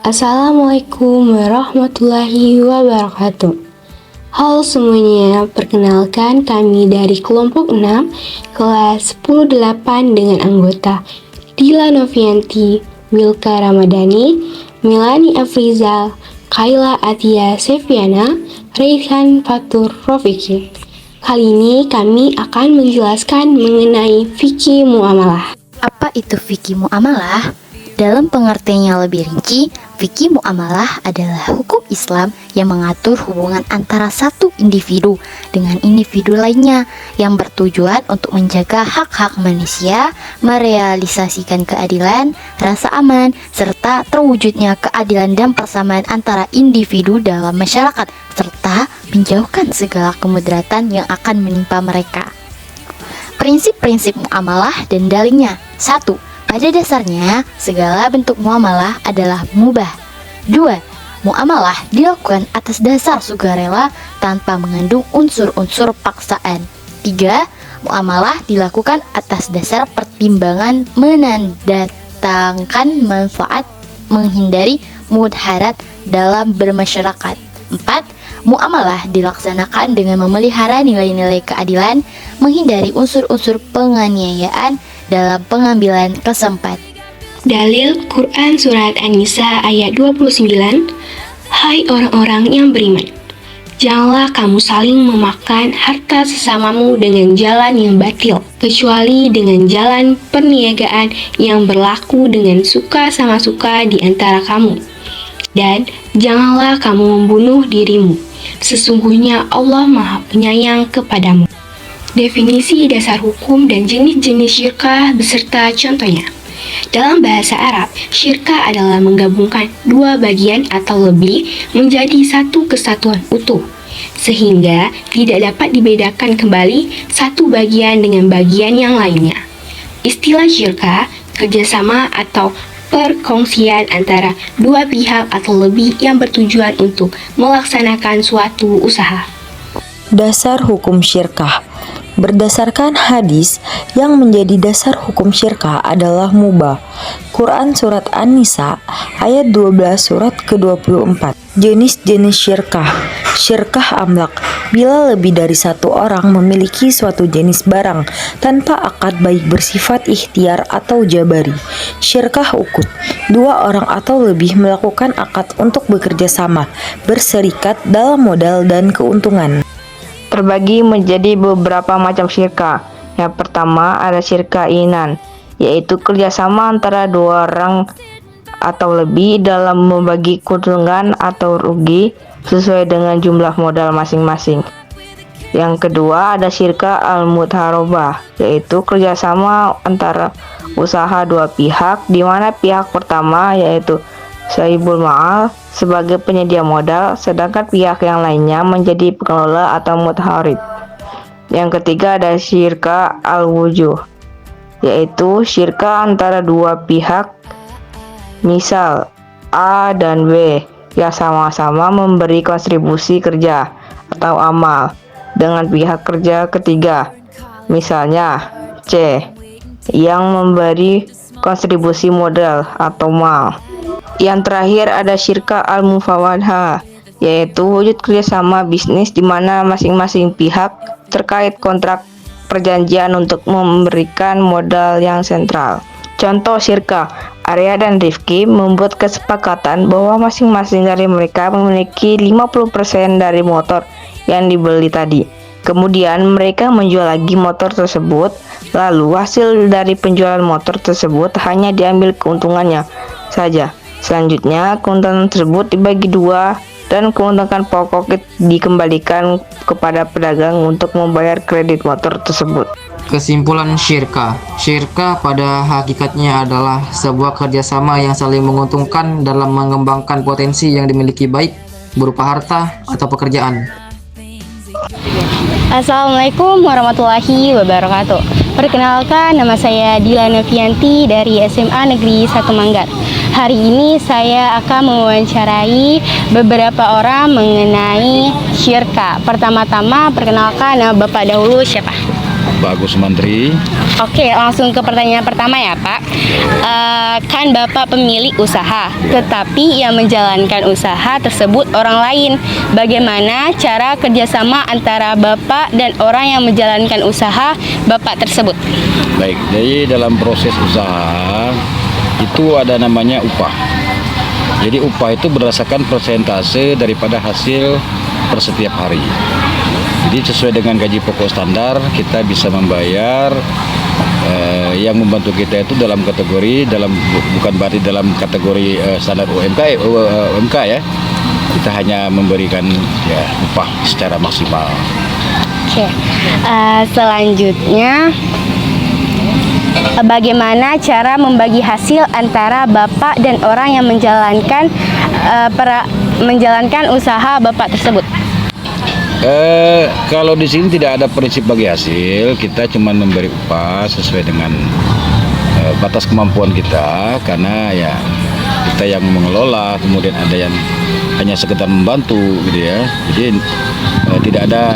Assalamualaikum warahmatullahi wabarakatuh. Halo semuanya, perkenalkan kami dari kelompok 6 kelas 10-8 dengan anggota Dila Novianti, Milka Ramadhani, Milani Afrizal, Kaila Atia Seviana, Rehan Fatur Rofiki. Kali ini kami akan menjelaskan mengenai fikih muamalah. Apa itu fikih muamalah? Dalam pengertian yang lebih rinci, fikih muamalah adalah hukum Islam yang mengatur hubungan antara satu individu dengan individu lainnya yang bertujuan untuk menjaga hak-hak manusia, merealisasikan keadilan, rasa aman, serta terwujudnya keadilan dan persamaan antara individu dalam masyarakat, serta menjauhkan segala kemudaratan yang akan menimpa mereka. Prinsip-prinsip muamalah dan dalilnya. 1. Pada dasarnya, segala bentuk muamalah adalah mubah. 2. Muamalah dilakukan atas dasar sukarela tanpa mengandung unsur-unsur paksaan. 3. Muamalah dilakukan atas dasar pertimbangan menandatangkan manfaat, menghindari mudharat dalam bermasyarakat. 4. Muamalah dilaksanakan dengan memelihara nilai-nilai keadilan, menghindari unsur-unsur penganiayaan dalam pengambilan kesempatan. Dalil Quran Surat An-Nisa ayat 29. Hai orang-orang yang beriman, janganlah kamu saling memakan harta sesamamu dengan jalan yang batil, kecuali dengan jalan perniagaan yang berlaku dengan suka sama suka di antara kamu. Dan janganlah kamu membunuh dirimu, sesungguhnya Allah Maha Penyayang kepadamu. Definisi dasar hukum dan jenis-jenis syirkah beserta contohnya. Dalam bahasa Arab, syirkah adalah menggabungkan dua bagian atau lebih menjadi satu kesatuan utuh, sehingga tidak dapat dibedakan kembali satu bagian dengan bagian yang lainnya. Istilah syirkah, kerjasama atau perkongsian antara dua pihak atau lebih yang bertujuan untuk melaksanakan suatu usaha. Dasar hukum syirkah. Berdasarkan hadis, yang menjadi dasar hukum syirkah adalah mubah. Quran Surat An-Nisa ayat 12 surat ke-24. Jenis-jenis syirkah. Syirkah amlak, bila lebih dari satu orang memiliki suatu jenis barang tanpa akad baik bersifat ikhtiar atau jabari. Syirkah ukut, dua orang atau lebih melakukan akad untuk bekerja sama, berserikat dalam modal dan keuntungan. Terbagi menjadi beberapa macam syirkah. Yang pertama ada syirkah inan, yaitu kerjasama antara dua orang atau lebih dalam membagi keuntungan atau rugi sesuai dengan jumlah modal masing-masing. Yang kedua ada syirkah al-mudharabah, yaitu kerjasama antara usaha dua pihak, di mana pihak pertama yaitu sahibul ma'al sebagai penyedia modal, sedangkan pihak yang lainnya menjadi pengelola atau mudharib. Yang ketiga ada syirkah al-wujuh, yaitu syirkah antara dua pihak, misal A dan B, yang sama-sama memberi kontribusi kerja atau amal dengan pihak kerja ketiga, misalnya C, yang memberi kontribusi modal atau mal. Yang terakhir ada syirkah al-mufawadah, yaitu wujud kerjasama bisnis di mana masing-masing pihak terkait kontrak perjanjian untuk memberikan modal yang sentral. Contoh syirkah, Arya dan Rifki membuat kesepakatan bahwa masing-masing dari mereka memiliki 50% dari motor yang dibeli tadi. Kemudian mereka menjual lagi motor tersebut, lalu hasil dari penjualan motor tersebut hanya diambil keuntungannya saja. Selanjutnya, keuntungan tersebut dibagi dua dan keuntungan pokok dikembalikan kepada pedagang untuk membayar kredit motor tersebut. Kesimpulan syirkah. Syirkah pada hakikatnya adalah sebuah kerjasama yang saling menguntungkan dalam mengembangkan potensi yang dimiliki baik berupa harta atau pekerjaan. Assalamualaikum warahmatullahi wabarakatuh. Perkenalkan, nama saya Dila Novianti dari SMA Negeri 1 Manggar. Hari ini saya akan mewawancarai beberapa orang mengenai syirkah. Pertama-tama perkenalkan nama Bapak dahulu siapa? Pak Agus Mantri. Oke, langsung ke pertanyaan pertama ya Pak. Kan Bapak pemilik usaha, tetapi yang menjalankan usaha tersebut orang lain. Bagaimana cara kerjasama antara Bapak dan orang yang menjalankan usaha Bapak tersebut? Baik, jadi dalam proses usaha itu ada namanya upah. Jadi upah itu berdasarkan persentase daripada hasil per setiap hari. Jadi sesuai dengan gaji pokok standar kita bisa membayar yang membantu kita itu dalam kategori bukan berarti dalam kategori standar UMK ya. Kita hanya memberikan ya upah secara maksimal. Oke, selanjutnya bagaimana cara membagi hasil antara Bapak dan orang yang menjalankan usaha Bapak tersebut? Kalau di sini tidak ada prinsip bagi hasil, kita cuma memberi upah sesuai dengan batas kemampuan kita, karena ya kita yang mengelola, kemudian ada yang hanya sekedar membantu gitu ya. Jadi tidak ada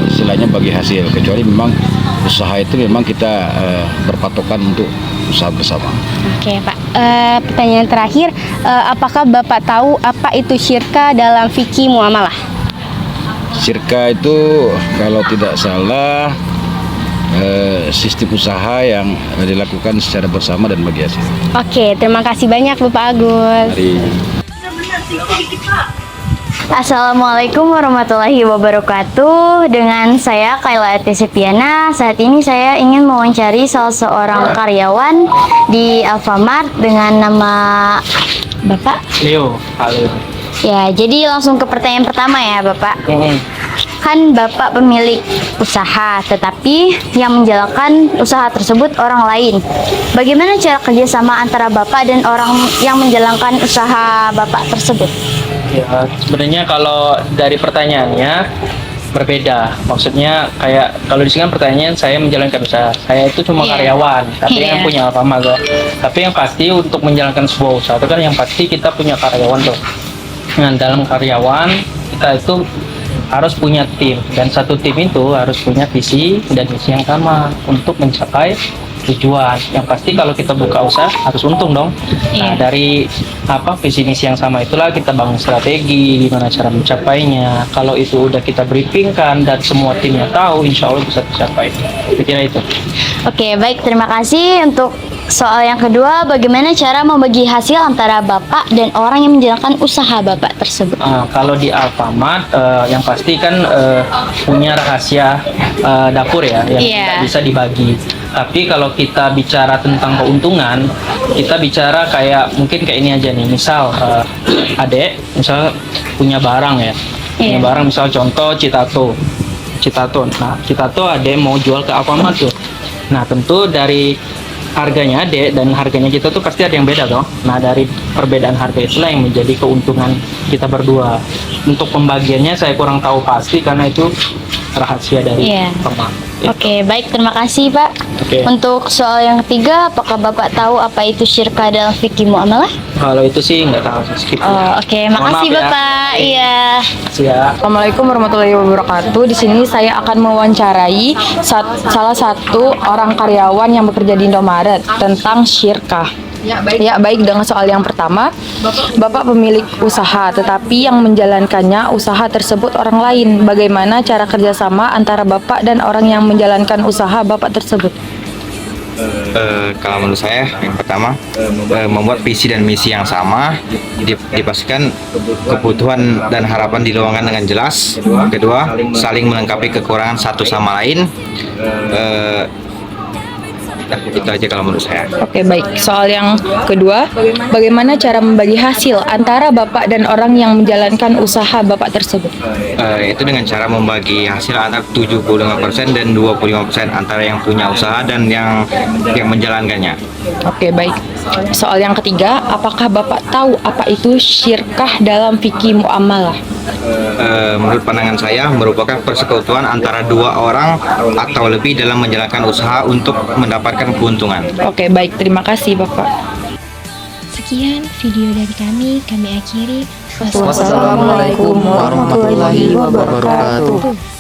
istilahnya bagi hasil, kecuali memang usaha itu memang kita berpatokan untuk usaha bersama. Oke Pak, pertanyaan terakhir, apakah Bapak tahu apa itu syirka dalam fikih muamalah? Syirka itu kalau tidak salah sistem usaha yang dilakukan secara bersama dan bagi hasil. Oke, terima kasih banyak Bapak Agus. Assalamualaikum warahmatullahi wabarakatuh. Dengan saya Kaila Etesipiana. Saat ini saya ingin mewawancari salah seorang karyawan di Alfamart dengan nama Bapak Leo. Halo. Ya, jadi langsung ke pertanyaan pertama ya Bapak. Kan Bapak pemilik usaha, tetapi yang menjalankan usaha tersebut orang lain. Bagaimana cara kerjasama antara Bapak dan orang yang menjalankan usaha Bapak tersebut? Ya, sebenarnya kalau dari pertanyaannya berbeda. Maksudnya kayak kalau di sini kan pertanyaan saya menjalankan usaha. Saya itu cuma karyawan, tapi yang punya Alfamart. Tapi yang pasti untuk menjalankan sebuah usaha itu kan yang pasti kita punya karyawan tuh. Nah, dalam karyawan kita itu harus punya tim, dan satu tim itu harus punya visi dan misi yang sama untuk mencapai tujuan. Yang pasti kalau kita buka usaha harus untung dong. Nah, dari visi misi yang sama itulah kita bangun strategi gimana cara mencapainya. Kalau itu udah kita briefingkan dan semua timnya tahu, insya Allah bisa tercapai. Saya kira itu. Oke, baik, terima kasih. Untuk soal yang kedua, bagaimana cara membagi hasil antara Bapak dan orang yang menjalankan usaha Bapak tersebut? Kalau di Alfamart, yang pasti kan punya rahasia dapur ya, yang tidak bisa dibagi. Tapi kalau kita bicara tentang keuntungan, kita bicara mungkin kayak ini aja nih. Misal adek, misal punya barang ya, punya barang, misal contoh Citato. Nah, Citato adek mau jual ke Alfamart tuh. Nah, tentu dari harganya adek dan harganya kita tuh pasti ada yang beda toh. Nah, dari perbedaan harga itulah yang menjadi keuntungan kita berdua. Untuk pembagiannya saya kurang tahu pasti karena itu rahasia dari Alfamart. Oke, baik, terima kasih Pak. Untuk soal yang ketiga, apakah Bapak tahu apa itu syirka dalam fikih muamalah? Kalau itu sih nggak tahu, skip. Oke, makasih Bapak. Iya. Assalamualaikum warahmatullahi wabarakatuh. Di sini saya akan mewawancarai salah satu orang karyawan yang bekerja di Indomaret tentang syirkah. Ya, baik, dengan soal yang pertama, Bapak pemilik usaha, tetapi yang menjalankannya usaha tersebut orang lain. Bagaimana cara kerjasama antara Bapak dan orang yang menjalankan usaha Bapak tersebut? Kalau menurut saya, yang pertama, membuat visi dan misi yang sama, dipastikan kebutuhan dan harapan diluangkan dengan jelas. Kedua, saling melengkapi kekurangan satu sama lain. Itu aja kalau menurut saya. Oke, baik. Soal yang kedua, bagaimana cara membagi hasil antara Bapak dan orang yang menjalankan usaha Bapak tersebut? Itu dengan cara membagi hasil antara 75% dan 25% antara yang punya usaha dan yang menjalankannya. Oke, baik. Soal yang ketiga, apakah Bapak tahu apa itu syirkah dalam fikih muamalah? Menurut pandangan saya, merupakan persekutuan antara dua orang atau lebih dalam menjalankan usaha untuk mendapatkan keuntungan. Oke, baik. Terima kasih, Bapak. Sekian video dari kami akhiri. Wassalamualaikum warahmatullahi wabarakatuh.